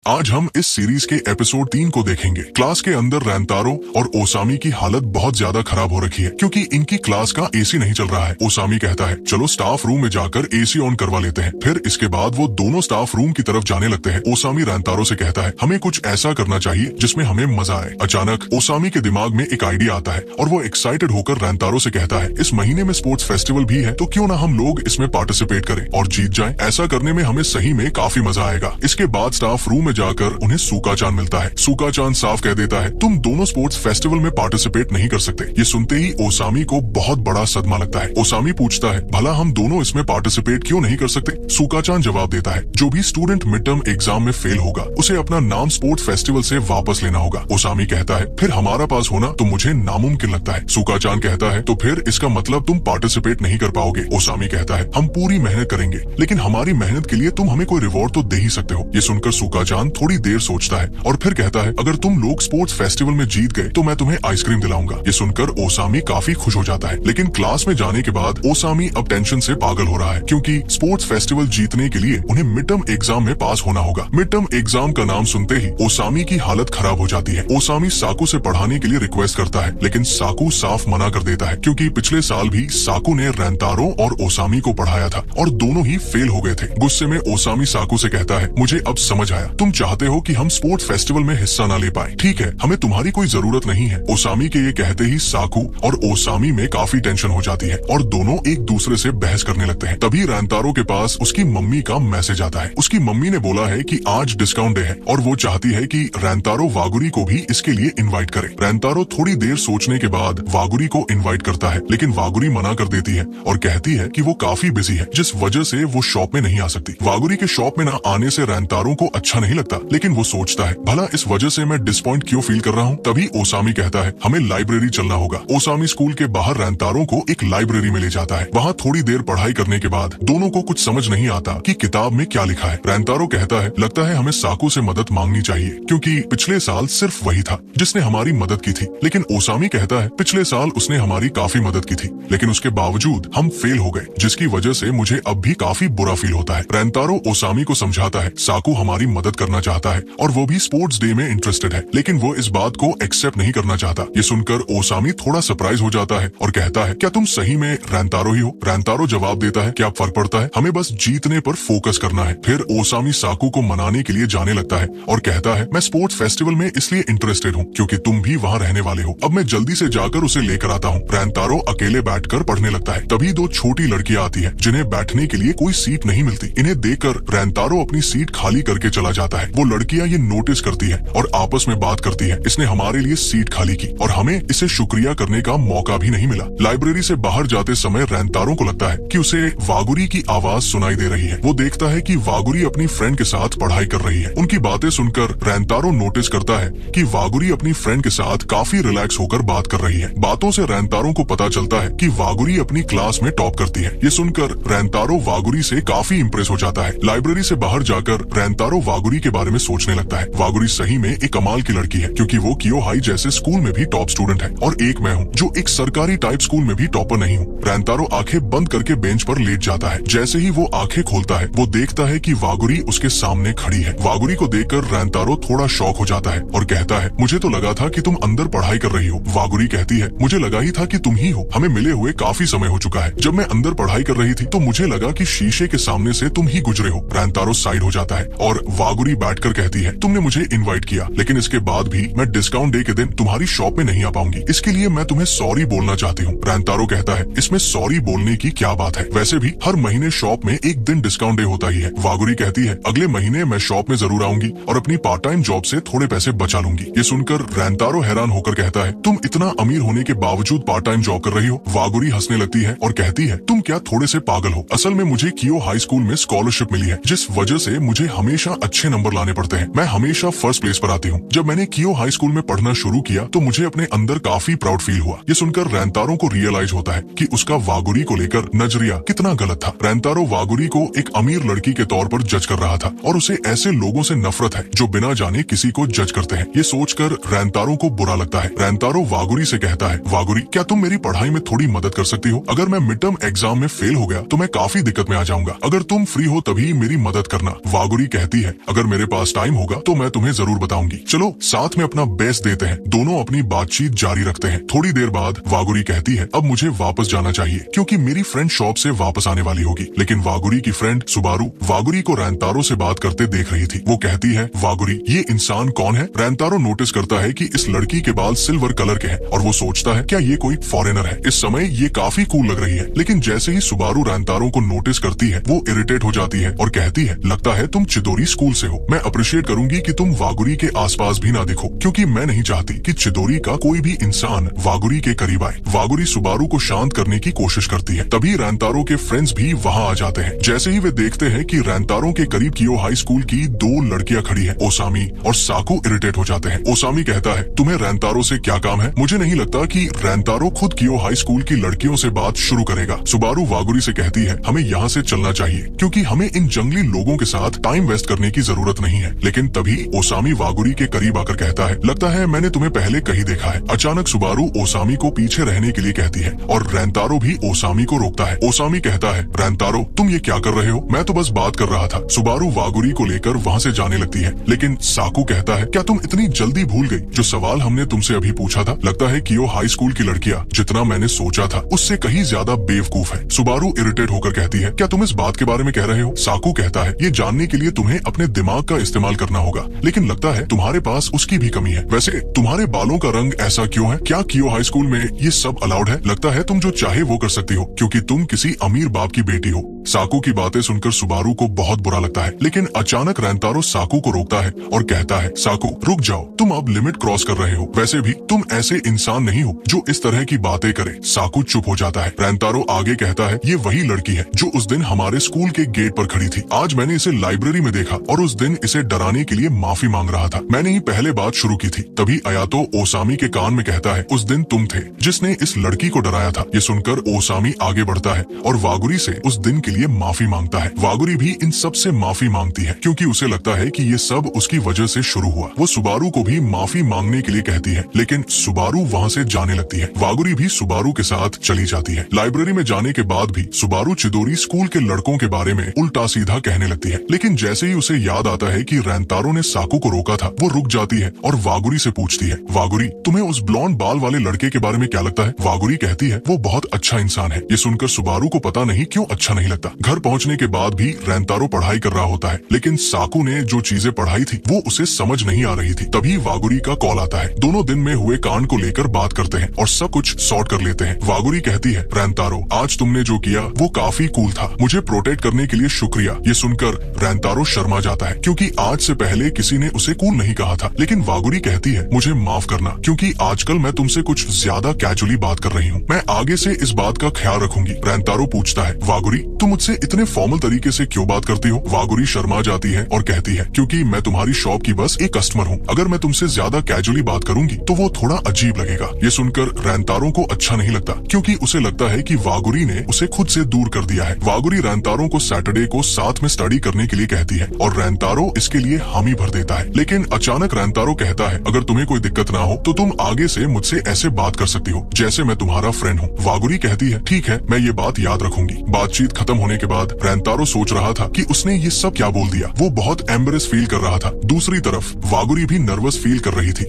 आज हम इस सीरीज के एपिसोड 3 को देखेंगे। क्लास के अंदर रैंतारो और ओसामी की हालत बहुत ज्यादा खराब हो रखी है क्योंकि इनकी क्लास का एसी नहीं चल रहा है। ओसामी कहता है चलो स्टाफ रूम में जाकर एसी ऑन करवा लेते हैं। फिर इसके बाद वो दोनों स्टाफ रूम की तरफ जाने लगते हैं। ओसामी रैंतारो से कहता है हमें कुछ ऐसा करना चाहिए जिसमें हमें मजा आए। अचानक ओसामी के दिमाग में एक आइडिया आता है और वो एक्साइटेड होकर रैंतारो से कहता है इस महीने में स्पोर्ट्स फेस्टिवल भी है तो क्यों ना हम लोग इसमें पार्टिसिपेट करें और जीत जाएं। ऐसा करने में हमें सही में काफी मजा आएगा। इसके बाद स्टाफ रूम में जाकर उन्हें सूका-चान मिलता है। सूका-चान साफ कह देता है तुम दोनों स्पोर्ट्स फेस्टिवल में पार्टिसिपेट नहीं कर सकते। ये सुनते ही ओसामी को बहुत बड़ा सदमा लगता है। ओसामी पूछता है भला हम दोनों इसमें पार्टिसिपेट क्यों नहीं कर सकते। सूका-चान जवाब देता है जो भी स्टूडेंट मिड टर्म एग्जाम में फेल होगा उसे अपना नाम स्पोर्ट्स फेस्टिवल से वापस लेना होगा। ओसामी कहता है फिर हमारा पास होना तो मुझे नामुमकिन लगता है। सूका-चान कहता है तो फिर इसका मतलब तुम पार्टिसिपेट नहीं कर पाओगे। ओसामी कहता है हम पूरी मेहनत करेंगे लेकिन हमारी मेहनत के लिए तुम हमें कोई रिवॉर्ड तो दे ही सकते हो। ये सुनकर सूका-चान थोड़ी देर सोचता है और फिर कहता है अगर तुम लोग स्पोर्ट्स फेस्टिवल में जीत गए तो मैं तुम्हें आइसक्रीम दिलाऊंगा। ये सुनकर ओसामी काफी खुश हो जाता है लेकिन क्लास में जाने के बाद ओसामी अब टेंशन से पागल हो रहा है क्योंकि स्पोर्ट्स फेस्टिवल जीतने के लिए उन्हें मिड टर्म एग्जाम में पास होना होगा। मिड टर्म एग्जाम का नाम सुनते ही ओसामी की हालत खराब हो जाती है। ओसामी साकू से पढ़ाने के लिए रिक्वेस्ट करता है लेकिन साकू साफ मना कर देता है क्योंकि पिछले साल भी साकू ने रैंतारो और ओसामी को पढ़ाया था और दोनों ही फेल हो गए थे। गुस्से में ओसामी साकू से कहता है मुझे अब समझ आया, तुम चाहते हो कि हम स्पोर्ट्स फेस्टिवल में हिस्सा ना ले पाए। ठीक है, हमें तुम्हारी कोई जरूरत नहीं है। ओसामी के ये कहते ही साकू और ओसामी में काफी टेंशन हो जाती है और दोनों एक दूसरे से बहस करने लगते हैं। तभी रैंतारो के पास उसकी मम्मी का मैसेज आता है। उसकी मम्मी ने बोला है कि आज डिस्काउंट डे है और वो चाहती है कि रैंतारो वागुरी को भी इसके लिए इनवाइट करे। रैंतारो थोड़ी देर सोचने के बाद वागुरी को इनवाइट करता है लेकिन वागुरी मना कर देती है और कहती है कि वो काफी बिजी है जिस वजह से वो शॉप में नहीं आ सकती। वागुरी के शॉप में न आने से रैंतारो को अच्छा नहीं लगता लेकिन वो सोचता है भला इस वजह से मैं डिसपॉइंट क्यों फील कर रहा हूँ। तभी ओसामी कहता है हमें लाइब्रेरी चलना होगा। ओसामी स्कूल के बाहर रैंतारो को एक लाइब्रेरी में ले जाता है। वहाँ थोड़ी देर पढ़ाई करने के बाद दोनों को कुछ समझ नहीं आता कि किताब में क्या लिखा है। रैंतारो कहता है लगता है हमें साकू से मदद मांगनी चाहिए क्योंकि पिछले साल सिर्फ वही था जिसने हमारी मदद की थी। लेकिन ओसामी कहता है पिछले साल उसने हमारी काफी मदद की थी लेकिन उसके बावजूद हम फेल हो गए जिसकी वजह से मुझे अब भी काफी बुरा फील होता है। रैंतारो ओसामी को समझाता है साकू हमारी मदद करना चाहता है और वो भी स्पोर्ट्स डे में इंटरेस्टेड है लेकिन वो इस बात को एक्सेप्ट नहीं करना चाहता। ये सुनकर ओसामी थोड़ा सरप्राइज हो जाता है और कहता है क्या तुम सही में रैंतारो ही हो। रैंतारो जवाब देता है क्या फर्क पड़ता है, हमें बस जीतने पर फोकस करना है। फिर ओसामी साकू को मनाने के लिए जाने लगता है और कहता है मैं स्पोर्ट्स फेस्टिवल में इसलिए इंटरेस्टेड हूँ क्योंकि तुम भी वहाँ रहने वाले हो। अब मैं जल्दी से जाकर उसे लेकर आता हूँ। रैंतारो अकेले बैठकर पढ़ने लगता है। तभी दो छोटी लड़कियां आती है जिन्हें बैठने के लिए कोई सीट नहीं मिलती। इन्हें देखकर रैंतारो अपनी सीट खाली करके चला जाता है। वो लड़कियां ये नोटिस करती है और आपस में बात करती है इसने हमारे लिए सीट खाली की और हमें इसे शुक्रिया करने का मौका भी नहीं मिला। लाइब्रेरी से बाहर जाते समय रैंतारो को लगता है कि उसे वागुरी की आवाज सुनाई दे रही है। वो देखता है कि वागुरी अपनी फ्रेंड के साथ पढ़ाई कर रही है। उनकी बातें सुनकर रैंतारो नोटिस करता है कि वागुरी अपनी फ्रेंड के साथ काफी रिलैक्स होकर बात कर रही है। बातों से रैंतारो को पता चलता है कि वागुरी अपनी क्लास में टॉप करती है। ये सुनकर रैंतारो वागुरी से काफी इंप्रेस हो जाता है। लाइब्रेरी से बाहर जाकर रैंतारो वागुरी के बारे में सोचने लगता है। वागुरी सही में एक कमाल की लड़की है क्योंकि वो कियो हाई जैसे स्कूल में भी टॉप स्टूडेंट है और एक मैं हूँ जो एक सरकारी टाइप स्कूल में भी टॉपर नहीं हूँ। रैंतारो आंखें बंद करके बेंच पर लेट जाता है। जैसे ही वो आंखें खोलता है वो देखता है कि वागुरी उसके सामने खड़ी है। वागुरी को देखकर रैंतारो थोड़ा शॉक हो जाता है और कहता है मुझे तो लगा था कि तुम अंदर पढ़ाई कर रही हो। वागुरी कहती है मुझे लगा ही था कि तुम ही हो, हमें मिले हुए काफी समय हो चुका है। जब मैं अंदर पढ़ाई कर रही थी तो मुझे लगा कि शीशे के सामने से तुम ही गुजरे हो। रैंतारो साइड हो जाता है और वागुरी बैठकर कहती है तुमने मुझे इनवाइट किया लेकिन इसके बाद भी मैं डिस्काउंट डे के दिन तुम्हारी शॉप में नहीं आ पाऊंगी, इसके लिए मैं तुम्हें सॉरी बोलना चाहती हूँ। रैंतारो कहता है इसमें सॉरी बोलने की क्या बात है, वैसे भी हर महीने शॉप में एक दिन डिस्काउंट डे होता ही है। वागुरी कहती है अगले महीने मैं शॉप में जरूर आऊंगी और अपनी पार्ट टाइम जॉब से थोड़े पैसे बचा लूंगी। ये सुनकर रैंतारो हैरान होकर कहता है तुम इतना अमीर होने के बावजूद पार्ट टाइम जॉब कर रही हो। वागुरी हंसने लगती है और कहती है तुम क्या थोड़े से पागल हो, असल में मुझे कियो हाई स्कूल में स्कॉलरशिप मिली है जिस वजह से मुझे हमेशा अच्छे नंबर लाने पड़ते हैं। मैं हमेशा फर्स्ट प्लेस पर आती हूँ। जब मैंने कियो हाई स्कूल में पढ़ना शुरू किया तो मुझे अपने अंदर काफी प्राउड फील हुआ। ये सुनकर रैंतारो को रियलाइज होता है कि उसका वागुरी को लेकर नजरिया कितना गलत था। रैंतारो वागुरी को एक अमीर लड़की के तौर पर जज कर रहा था और उसे ऐसे लोगों से नफरत है जो बिना जाने किसी को जज करते हैं। ये सोचकर रैंतारो को बुरा लगता है। रैंतारो वागुरी से कहता है वागुरी क्या तुम मेरी पढ़ाई में थोड़ी मदद कर सकती हो, अगर मैं मिड टर्म एग्जाम में फेल हो गया तो मैं काफी दिक्कत में आ जाऊंगा, अगर तुम फ्री हो तभी मेरी मदद करना। वागुरी कहती है अगर मेरे पास टाइम होगा तो मैं तुम्हें जरूर बताऊंगी। चलो साथ में अपना बेस्ट देते हैं। दोनों अपनी बातचीत जारी रखते हैं। थोड़ी देर बाद वागुरी कहती है अब मुझे वापस जाना चाहिए क्योंकि मेरी फ्रेंड शॉप से वापस आने वाली होगी। लेकिन वागुरी की फ्रेंड सुबारू वागुरी को रैंतारो से बात करते देख रही थी। वो कहती है वागुरी ये इंसान कौन है? रैंतारो नोटिस करता है कि इस लड़की के बाल सिल्वर कलर के हैं और वो सोचता है क्या ये कोई फॉरेनर है। इस समय ये काफी कूल लग रही है, लेकिन जैसे ही सुबारू रैंतारो को नोटिस करती है वो इरिटेट हो जाती है और कहती है लगता है तुम चिदोरी स्कूल से हो। मैं अप्रिशिएट करूंगी कि तुम वागुरी के आसपास भी ना दिखो क्योंकि मैं नहीं चाहती कि चिदोरी का कोई भी इंसान वागुरी के करीब आए। वागुरी सुबारू को शांत करने की कोशिश करती है। तभी रैंतारो के फ्रेंड्स भी वहाँ आ जाते हैं। जैसे ही वे देखते हैं कि रैंतारो के करीब कियो हाई स्कूल की दो लड़कियां खड़ी हैं, ओसामी और साकू इरिटेट हो जाते हैं। ओसामी कहता है तुम्हें रैंतारो से क्या काम है? मुझे नहीं लगता कि रैंतारो खुद कियो हाई स्कूल की लड़कियों से बात शुरू करेगा। सुबारू वागुरी से कहती है हमें यहाँ से चलना चाहिए क्योंकि हमें इन जंगली लोगों के साथ टाइम वेस्ट करने की जरूरत नहीं है। लेकिन तभी ओसामी वागुरी के करीब आकर कहता है लगता है मैंने तुम्हें पहले कहीं देखा है। अचानक सुबारू ओसामी को पीछे रहने के लिए कहती है और रैंतारो भी ओसामी को रोकता है। ओसामी कहता है रैंतारो तुम ये क्या कर रहे हो? मैं तो बस बात कर रहा था। सुबारू वागुरी को लेकर वहाँ से जाने लगती है, लेकिन साकू कहता है क्या तुम इतनी जल्दी भूल गई जो सवाल हमने तुमसे अभी पूछा था? लगता है कियो हाई स्कूल की लड़कियां जितना मैंने सोचा था उससे कहीं ज्यादा बेवकूफ है। सुबारू इरिटेट होकर कहती है क्या तुम इस बात के बारे में कह रहे हो? साकू कहता है ये जानने के लिए तुम्हें अपने दिमाग का इस्तेमाल करना होगा, लेकिन लगता है तुम्हारे पास उसकी भी कमी है। वैसे तुम्हारे बालों का रंग ऐसा क्यों है? क्या कियो हाई स्कूल में ये सब अलाउड है? लगता है तुम जो चाहे वो कर सकती हो क्योंकि तुम किसी अमीर बाप की बेटी हो। साकू की बातें सुनकर सुबारू को बहुत बुरा लगता है, लेकिन अचानक रैंतारो साकू को रोकता है और कहता है साकू रुक जाओ, तुम अब लिमिट क्रॉस कर रहे हो। वैसे भी तुम ऐसे इंसान नहीं हो जो इस तरह की बातें करे। साकू चुप हो जाता है। रैंतारो आगे कहता है ये वही लड़की है जो उस दिन हमारे स्कूल के गेट पर खड़ी थी। आज मैंने इसे लाइब्रेरी में देखा और उस दिन इसे डराने के लिए माफी मांग रहा था। मैंने ही पहले बात शुरू की थी। तभी अयातो ओसामी के कान में कहता है उस दिन तुम थे जिसने इस लड़की को डराया था। ये सुनकर ओसामी आगे बढ़ता है और वागुरी से उस दिन के लिए माफी मांगता है। वागुरी भी इन सब से माफी मांगती है क्योंकि उसे लगता है कि ये सब उसकी वजह से शुरू हुआ। वो सुबारू को भी माफी मांगने के लिए कहती है, लेकिन सुबारू वहाँ से जाने लगती है। वागुरी भी सुबारू के साथ चली जाती है। लाइब्रेरी में जाने के बाद भी सुबारू चिदोरी स्कूल के लड़कों के बारे में उल्टा सीधा कहने लगती है, लेकिन जैसे ही उसे याद आता है कि रैंतारो ने साकू को रोका था वो रुक जाती है और वागुरी से पूछती है वागुरी तुम्हें उस ब्लॉन्ड बाल वाले लड़के के बारे में क्या लगता है? वागुरी कहती है वो बहुत अच्छा इंसान है। ये सुनकर सुबारू को पता नहीं क्यों अच्छा नहीं लगता। घर पहुंचने के बाद भी रैंतारो पढ़ाई कर रहा होता है, लेकिन साकू ने जो चीजें पढ़ाई थी वो उसे समझ नहीं आ रही थी। तभी वागुरी का कॉल आता है। दोनों दिन में हुए कांड को लेकर बात करते हैं और सब कुछ सॉर्ट कर लेते हैं। वागुरी कहती है रैंतारो आज तुमने जो किया वो काफी कूल था, मुझे प्रोटेक्ट करने के लिए शुक्रिया। ये सुनकर रैंतारो शर्मा जाता है क्योंकि आज से पहले किसी ने उसे कूल नहीं कहा था। लेकिन वागुरी कहती है मुझे माफ करना क्योंकि आजकल मैं तुमसे कुछ ज्यादा कैजुअली बात कर रही हूँ। मैं आगे से इस बात का ख्याल रखूंगी। रैंतारो पूछता है वागुरी तुम मुझसे इतने फॉर्मल तरीके से क्यों बात करती हो? वागुरी शर्मा जाती है और कहती है क्योंकि मैं तुम्हारी शॉप की बस एक कस्टमर हूँ। अगर मैं तुमसे ज्यादा कैजुअली बात करूंगी तो वो थोड़ा अजीब लगेगा। ये सुनकर रैंतारो को अच्छा नहीं लगता क्योंकि उसे लगता है कि वागुरी ने उसे खुद से दूर कर दिया है। वागुरी रैंतारो को सैटरडे को साथ में स्टडी करने के लिए कहती है और रैंतारो इसके लिए हामी भर देता है। लेकिन अचानक रैंतारो कहता है अगर तुम्हें कोई दिक्कत ना हो तो तुम आगे से मुझसे ऐसे बात कर सकती हो जैसे मैं तुम्हारा फ्रेंड हूँ। वागुरी कहती है ठीक है मैं ये बात याद रखूंगी। बातचीत खत्म होने के बाद रैंतारो सोच रहा था कि उसने ये सब क्या बोल दिया। वो बहुत एम्बेरस फील कर रहा था। दूसरी तरफ वागुरी भी नर्वस फील कर रही थी।